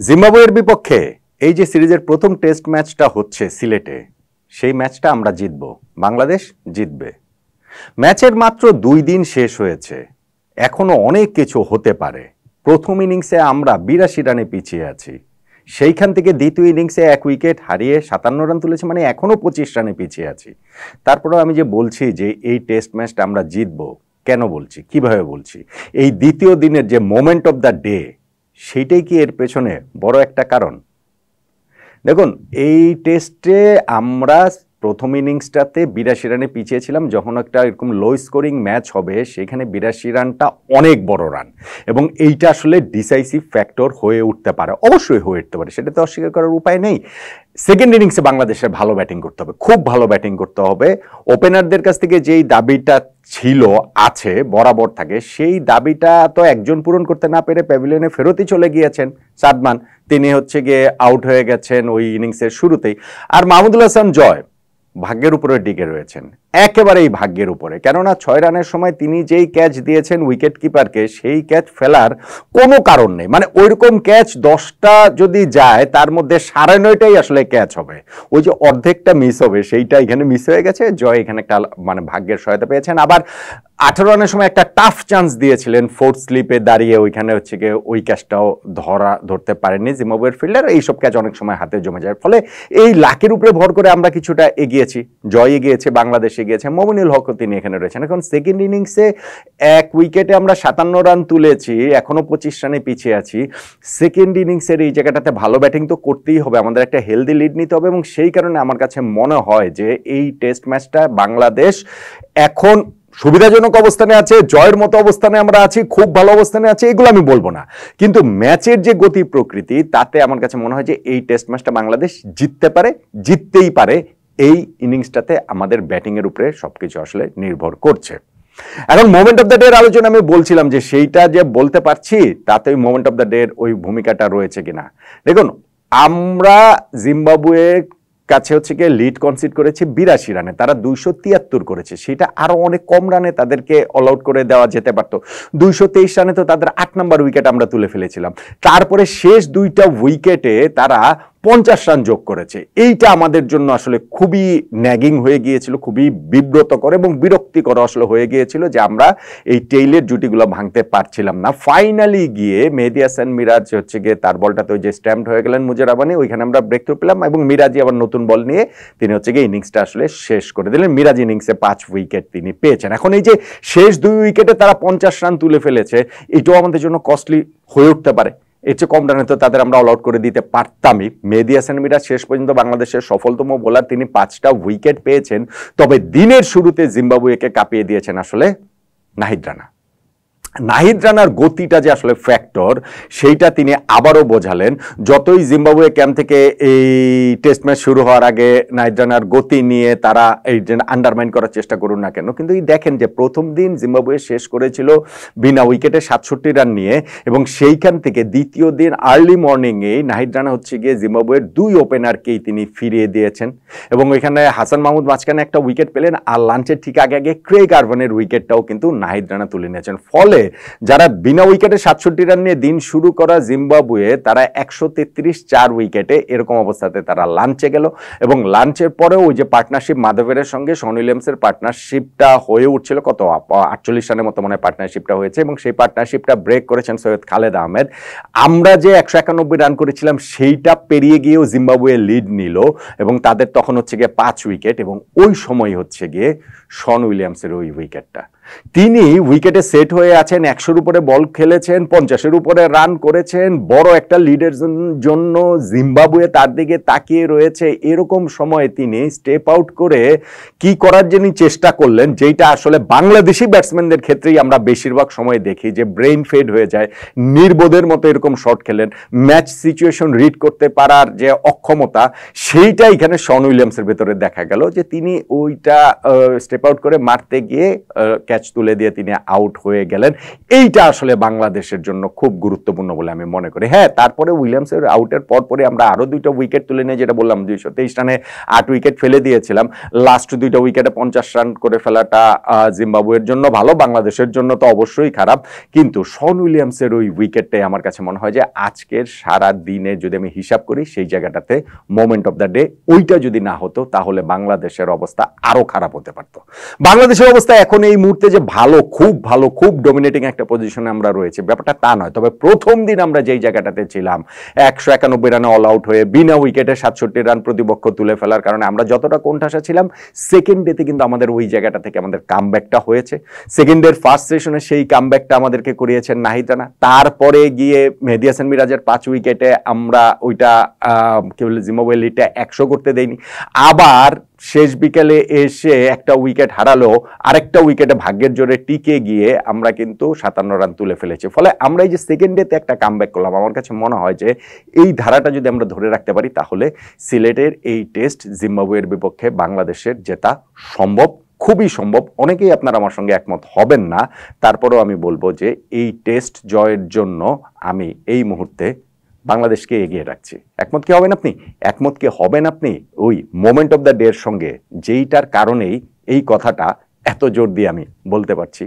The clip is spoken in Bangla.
জিম্বাবুয়ের বিপক্ষে এই যে সিরিজের প্রথম টেস্ট ম্যাচটা হচ্ছে সিলেটে, সেই ম্যাচটা আমরা জিতব, বাংলাদেশ জিতবে। ম্যাচের মাত্র 2 দিন শেষ হয়েছে, এখনো অনেক কিছু হতে পারে। প্রথম ইনিংসে আমরা 82 রানে পিছিয়ে আছি, সেইখান থেকে দ্বিতীয় ইনিংসে 1 উইকেট হারিয়ে 57 রান তুলেছে, মানে এখনো 25 রানে পিছিয়ে আছি। তারপরেও আমি যে বলছি যে এই টেস্ট ম্যাচটা আমরা জিতব, কেন বলছি, কিভাবে বলছি, এই দ্বিতীয় দিনের যে মোমেন্ট অফ দ্য ডে, সেইটাই কি এর পেছনে বড় একটা কারণ? দেখুন, এই টেস্টে আমরা প্রথম ইনিংসটাতে 82 রানে পিছিয়েছিলাম। যখন একটা এরকম লো স্কোরিং ম্যাচ হবে, সেখানে 82 রানটা অনেক বড় রান, এবং এইটা আসলে ডিসাইসিভ ফ্যাক্টর হয়ে উঠতে পারে, অবশ্যই হয়ে উঠতে পারে, সেটা তো অস্বীকার করার উপায় নেই। সেকেন্ড ইনিংসে বাংলাদেশের ভালো ব্যাটিং করতে হবে, খুব ভালো ব্যাটিং করতে হবে। ওপেনারদের কাছ থেকে যেই দাবিটা ছিল, আছে, বরাবর থাকে, সেই দাবিটা তো একজন পূরণ করতে না পেরে প্যাভিলিয়নে ফেরতই চলে গিয়েছেন সাদমান। তিনি হচ্ছে গিয়ে আউট হয়ে গেছেন ওই ইনিংসের শুরুতেই। আর মাহমুদুল হাসান জয় ভাগ্যের উপরে ডিগে রয়েছেন, একেবারেই ভাগ্যের উপরে। কেননা 6 রানের সময় তিনি যেই ক্যাচ দিয়েছেন উইকেট কিপারকে, সেই ক্যাচ ফেলার কোনো কারণ নেই। মানে ওইরকম ক্যাচ 10টা যদি যায়, তার মধ্যে 9.5টাই আসলে ক্যাচ হবে, ওই যে অর্ধেকটা মিস হবে, সেইটা এখানে মিস হয়ে গেছে। জয় এখানে একটা মানে ভাগ্যের সহায়তা পেয়েছেন। আবার 18 রানের সময় একটা টাফ চান্স দিয়েছিলেন, ফোর্থ স্লিপে দাঁড়িয়ে, ওইখানে হচ্ছে গিয়ে ওই ক্যাচটাও ধরতে পারেননি জিম্বাবুয়ের ফিল্ডার। এইসব ক্যাচ অনেক সময় হাতে জমে যায়, ফলে এই লাকের উপরে ভর করে আমরা কিছুটা এগিয়েছি। জয় এগিয়েছে, বাংলাদেশ এগিয়েছে, মমিনুল হকও তিনি এখানে রয়েছেন। এখন সেকেন্ড ইনিংসে 1 উইকেটে আমরা 57 রান তুলেছি, এখনো 25 রানে পিছিয়ে আছি। সেকেন্ড ইনিংসের এই জায়গাটাতে ভালো ব্যাটিং তো করতেই হবে, আমাদের একটা হেলদি লিড নিতে হবে, এবং সেই কারণে আমার কাছে মনে হয় যে এই টেস্ট ম্যাচটা বাংলাদেশ এখন সুবিধাজনক অবস্থানে আছে, জয়ের মতো অবস্থানে আমরা আছি, খুব ভালো অবস্থানে আছে, এগুলো আমি বলবো না। কিন্তু ম্যাচের যে গতি প্রকৃতি, তাতে আমার কাছে মনে হয় যে এই টেস্ট ম্যাচটা বাংলাদেশ জিততে পারে, জিততেই পারে। এই ইনিংসটাতে আমাদের ব্যাটিংয়ের উপরে সবকিছু আসলে নির্ভর করছে। এখন মোমেন্ট অফ দ্য ডে এর আলোচনা আমি বলছিলাম যে সেইটা যে বলতে পারছি, তাতে ওই মোমেন্ট অফ দ্য ডে এর ওই ভূমিকাটা রয়েছে কিনা। দেখুন, আমরা জিম্বাবুয়ে কাছে হচ্ছে গিয়ে লিড কনসিড করেছে 82 রানে, তারা 273 করেছে, সেটা আরো অনেক কম রানে তাদেরকে অল আউট করে দেওয়া যেতে পারতো। 223 রানে তো তাদের 8 নম্বর উইকেট আমরা তুলে ফেলেছিলাম। তারপরে শেষ 2টা উইকেটে তারা 50 রান যোগ করেছে। এইটা আমাদের জন্য আসলে খুবই ন্যাগিং হয়ে গিয়েছিল, খুবই বিব্রতকর এবং বিরক্তিকর আসলে হয়ে গিয়েছিল যে আমরা এই টেইলের জুটিগুলো ভাঙতে পারছিলাম না। ফাইনালি গিয়ে মেহেদী হাসান মিরাজ হচ্ছে গিয়ে তার বলটাতে ওই যে স্ট্যাম্পড হয়ে গেলেন মুজিরাবানি, ওইখানে আমরা ব্রেক থ্রু পেলাম, এবং মিরাজি আবার নতুন বল নিয়ে তিনি হচ্ছে গিয়ে ইনিংসটা আসলে শেষ করে দিলেন। মিরাজ ইনিংসে 5 উইকেট তিনি পেয়েছেন। এখন এই যে শেষ 2 উইকেটে তারা 50 রান তুলে ফেলেছে, এটাও আমাদের জন্য কস্টলি হয়ে উঠতে পারে। এর চেয়ে কম রানে তো তাদের আমরা অল আউট করে দিতে পারতামই। মেহেদী হাসান মিরাজ শেষ পর্যন্ত বাংলাদেশের সফলতম বোলার, তিনি 5টা উইকেট পেয়েছেন। তবে দিনের শুরুতে জিম্বাবুয়েকে কাঁপিয়ে দিয়েছেন আসলে নাহিদ রানা। নাহিদ রানার গতিটা যে আসলে ফ্যাক্টর, সেইটা তিনি আবারও বোঝালেন। যতই জিম্বাবুয়ে ক্যাম্প থেকে এই টেস্ট ম্যাচ শুরু হওয়ার আগে নাহিদ রানার গতি নিয়ে তারা এই আন্ডারমাইন করার চেষ্টা করুন না কেন, কিন্তু এই দেখেন যে প্রথম দিন জিম্বাবুয়ে শেষ করেছিল বিনা উইকেটে 67 রান নিয়ে, এবং সেইখান থেকে দ্বিতীয় দিন আর্লি মর্নিংয়ে নাহিদ রানা হচ্ছে গিয়ে জিম্বাবুয়ের 2 ওপেনারকেই তিনি ফিরিয়ে দিয়েছেন, এবং ওইখানে হাসান মাহমুদ মাঝখানে একটা উইকেট পেলেন, আর লাঞ্চের ঠিক আগে আগে ক্রেগ আরভানের উইকেটটাও কিন্তু নাহিদ রানা তুলে নিয়েছেন। ফলে যারা বিনা উইকেটে 67 রান নিয়ে দিন শুরু করা জিম্বাবুয়ে, তারা 133 4 উইকেটে এরকম অবস্থাতে তারা লাঞ্চে গেল, এবং লাঞ্চের পরেও ওই যে পার্টনারশিপ মাধবের সঙ্গে শন উইলিয়ামসের পার্টনারশিপটা হয়ে উঠছিল, কত 48 রানের মতো মনে পার্টনারশিপটা হয়েছে, এবং সেই পার্টনারশিপটা ব্রেক করেছেন সৈয়দ খালেদ আহমেদ। আমরা যে 191 রান করেছিলাম, সেইটা পেরিয়ে গিয়েও জিম্বাবুয়ে লিড নিল, এবং তাদের তখন হচ্ছে গিয়ে 5 উইকেট, এবং ওই সময় হচ্ছে গিয়ে শন উইলিয়ামসের ওই উইকেটটা, তিনি উইকেটে সেট হয়ে আছেন, 100-র উপরে বল খেলেছেন, 50-এর উপরে রান করেছেন, বড় একটা লিডের জন্য জিম্বাবুয়ে তার দিকে তাকিয়ে রয়েছে। এরকম সময়ে তিনি স্টেপ আউট করে কি করার জন্য চেষ্টা করলেন, যেটা আসলে বাংলাদেশি ব্যাটসম্যানদের ক্ষেত্রেই আমরা বেশিরভাগ সময় দেখি যে ব্রেইন ফেড হয়ে যায়, নির্বোধের মতো এরকম শট খেলেন। ম্যাচ সিচুয়েশন রিড করতে পারার যে অক্ষমতা, সেইটা এখানে শন উইলিয়ামসের ভেতরে দেখা গেল, যে তিনি ওইটা স্টেপ আউট করে মারতে গিয়ে ক্যাচ তুলে দিয়ে তিনি আউট হয়ে গেলেন। এইটা আসলে বাংলাদেশের জন্য খুব গুরুত্বপূর্ণ বলে আমি মনে করি। হ্যাঁ, তারপরে উইলিয়ামসের আউটের পরে আমরা আরো 2টা উইকেট তুলে নিয়ে, যেটা বললাম 223 রানে 8 উইকেট ফেলে দিয়েছিলাম। লাস্ট 2টা উইকেটে 50 রান করে ফেলাটা জিম্বাবুয়ের জন্য ভালো, বাংলাদেশের জন্য তো অবশ্যই খারাপ। কিন্তু শন উইলিয়ামসের ওই উইকেটটাই আমার কাছে মনে হয় যে আজকের সারা দিনে যদি আমি হিসাব করি, সেই জায়গাটাতে মোমেন্ট অফ দ্য ডে ওইটা যদি না হতো তাহলে বাংলাদেশের অবস্থা আরো খারাপ হতে পারতো। বাংলাদেশের অবস্থা এখন এই মুহূর্তে যে ভালো, খুব ডমিনেটিং একটা পজিশনে আমরা রয়েছে ব্যাপারটা তা নয়। তবে প্রথম দিন আমরা যেই জায়গাটাতে ছিলাম 191 রানে অল আউট হয়ে বিনা উইকেটে 67 রান প্রতিপক্ষ তুলে ফেলার কারণে আমরা যতটা কোণঠাসা ছিলাম, সেকেন্ড ডেতে কিন্তু আমাদের ওই জায়গাটা থেকে আমাদের কামব্যাকটা হয়েছে। সেকেন্ডের ফার্স্ট সেশনে সেই কামব্যাকটা আমাদেরকে করিয়েছেন নাহিদ রানা। তারপরে গিয়ে মেহেদী হাসান মিরাজের 5 উইকেটে আমরা ওইটা কি বলে জিম্বাবুয়ে লিডটা 100 করতে দেয়নি। আবার শেষ বিকেলে এসে একটা উইকেট হারালো, আরেকটা উইকেটে ভাগ্যের জোরে টিকে গিয়ে আমরা কিন্তু 57 রান তুলে ফেলেছি। ফলে আমরা এই যে সেকেন্ড ডেতে একটা কামব্যাক করলাম, আমার কাছে মনে হয় যে এই ধারাটা যদি আমরা ধরে রাখতে পারি তাহলে সিলেটের এই টেস্ট জিম্বাবুয়ের বিপক্ষে বাংলাদেশের জেতা সম্ভব, খুবই সম্ভব। অনেকেই আপনারা আমার সঙ্গে একমত হবেন না, তারপরেও আমি বলবো যে এই টেস্ট জয়ের জন্য আমি এই মুহূর্তে বাংলাদেশকে এগিয়ে রাখছি। একমত কি হবেন আপনি? একমত কি হবেন আপনি ওই মোমেন্ট অফ দ্য ডে এর সঙ্গে, যেইটার কারণেই এই কথাটা এত জোর দিয়ে আমি বলতে পারছি?